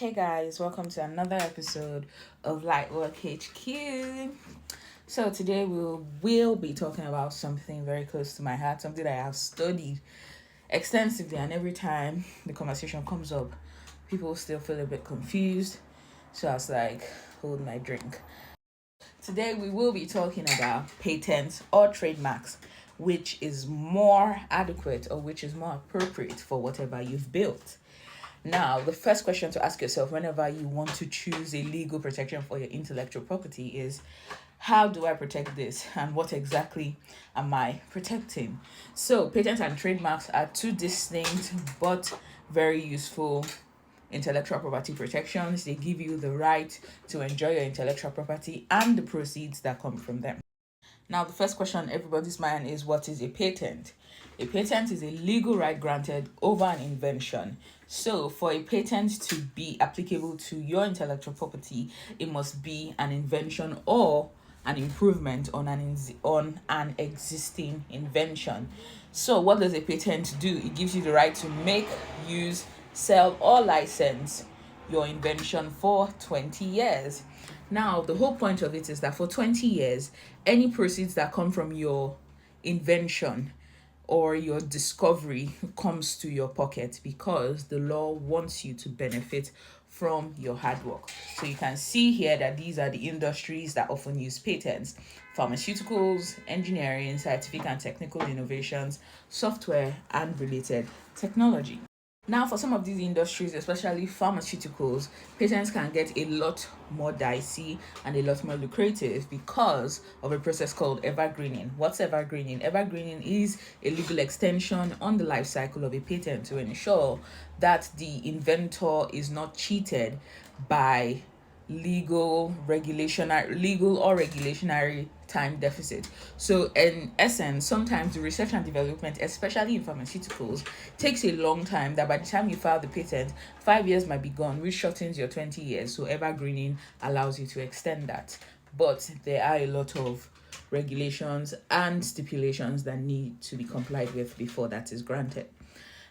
Hey guys, welcome to another episode of Lightwork HQ. So today we'll be talking about something very close to my heart, something that I have studied extensively, and every time the conversation comes up, people still feel a bit confused. So I was like, hold my drink. Today we will be talking about patents or trademarks, which is more adequate or which is more appropriate for whatever you've built. Now, the first question to ask yourself whenever you want to choose a legal protection for your intellectual property is, how do I protect this and what exactly am I protecting? So, patents and trademarks are two distinct but very useful intellectual property protections. They give you the right to enjoy your intellectual property and the proceeds that come from them. Now, the first question on everybody's mind is, what is a patent? A patent is a legal right granted over an invention. So, for a patent to be applicable to your intellectual property, it must be an invention or an improvement on an existing invention. So, what does a patent do? It gives you the right to make, use, sell, or license your invention for 20 years. Now, the whole point of it is that for 20 years, any proceeds that come from your invention or your discovery comes to your pocket because the law wants you to benefit from your hard work. So you can see here that these are the industries that often use patents: pharmaceuticals, engineering, scientific and technical innovations, software, and related technology. Now, for some of these industries, especially pharmaceuticals, patents can get a lot more dicey and a lot more lucrative because of a process called evergreening. What's evergreening? Evergreening is a legal extension on the life cycle of a patent to ensure that the inventor is not cheated by legal or regulationary time deficit. So in essence, sometimes the research and development, especially in pharmaceuticals, takes a long time, that by the time you file the patent, 5 years might be gone, which shortens your 20 years. So evergreening allows you to extend that. But there are a lot of regulations and stipulations that need to be complied with before that is granted.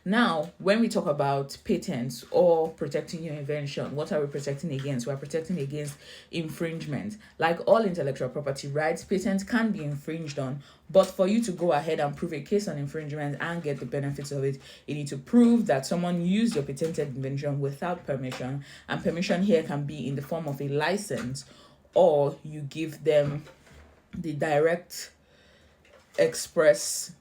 Now, when we talk about patents or protecting your invention, what are we protecting against? We're protecting against infringement. Like all intellectual property rights, patents can be infringed on, but for you to go ahead and prove a case on infringement and get the benefits of it, you need to prove that someone used your patented invention without permission, and permission here can be in the form of a license, or you give them the direct express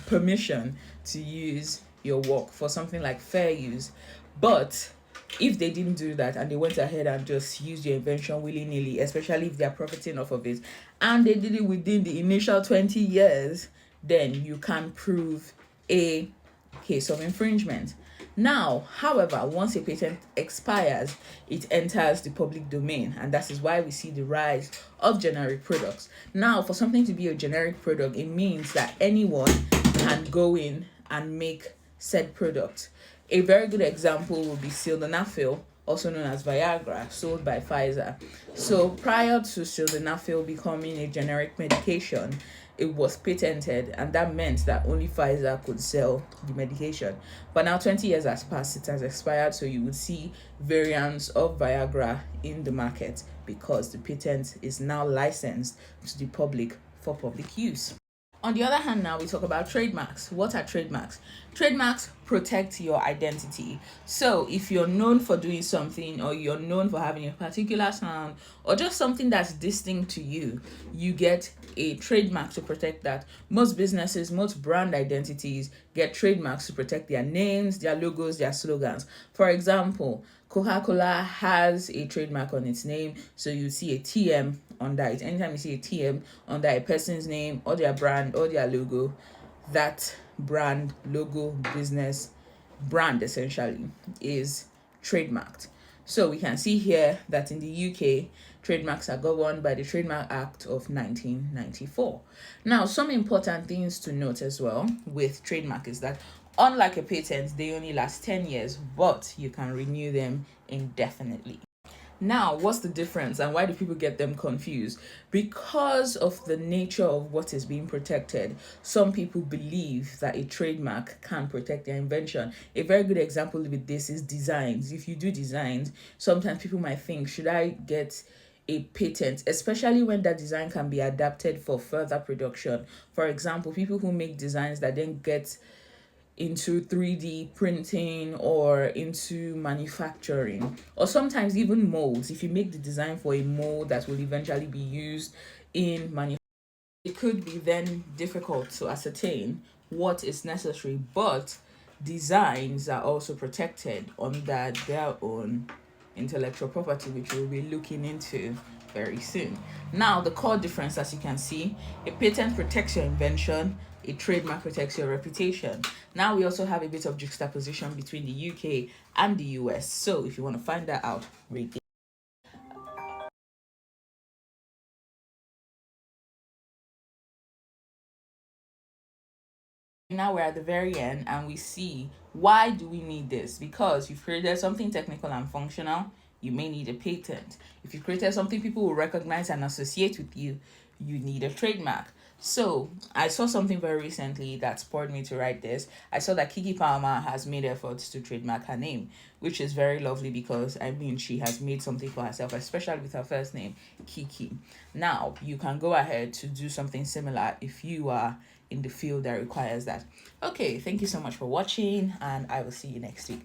permission to use your work for something like fair use. But if they didn't do that and they went ahead and just used your invention willy-nilly, especially if they're profiting off of it, and they did it within the initial 20 years, then you can prove a case of infringement. Now, however, once a patent expires, it enters the public domain, and that is why we see the rise of generic products. Now, for something to be a generic product, it means that anyone can go in and make said product. A very good example would be sildenafil, also known as Viagra, sold by Pfizer. So prior to sildenafil becoming a generic medication, it was patented, and that meant that only Pfizer could sell the medication. But now 20 years has passed, it has expired, so you would see variants of Viagra in the market because the patent is now licensed to the public for public use. On the other hand, now we talk about trademarks. What are trademarks? Trademarks protect your identity. So if you're known for doing something, or you're known for having a particular sound, or just something that's distinct to you, you get a trademark to protect that. Most businesses, most brand identities get trademarks to protect their names, their logos, their slogans. For example, Coca-Cola has a trademark on its name, so you see a TM under it. Anytime you see a TM under a person's name or their brand or their logo, that brand, logo, business, brand essentially is trademarked. So we can see here that in the UK, trademarks are governed by the Trademark Act of 1994. Now, some important things to note as well with trademark is that unlike a patent, they only last 10 years, but you can renew them indefinitely. Now, what's the difference and why do people get them confused? Because of the nature of what is being protected, some people believe that a trademark can protect their invention. A very good example with this is designs. If you do designs, sometimes people might think, should I get a patent, especially when that design can be adapted for further production? For example, people who make designs that then get into 3D printing or into manufacturing, or sometimes even molds. If you make the design for a mold that will eventually be used in manufacturing, it could be then difficult to ascertain what is necessary, but designs are also protected under their own intellectual property, which we'll be looking into very soon. Now, the core difference, as you can see, a patent protects your invention, a trademark protects your reputation. Now, we also have a bit of juxtaposition between the UK and the US. So, if you want to find that out, read it. Now we're at the very end and we see why do we need this. Because you've created something technical and functional, you may need a patent. If you created something people will recognize and associate with you, you need a trademark. So I saw something very recently that spurred me to write this. I saw that Kiki Palmer has made efforts to trademark her name, which is very lovely because I mean she has made something for herself, especially with her first name, Kiki. Now you can go ahead to do something similar if you are in the field that requires that. Okay, thank you so much for watching, and I will see you next week.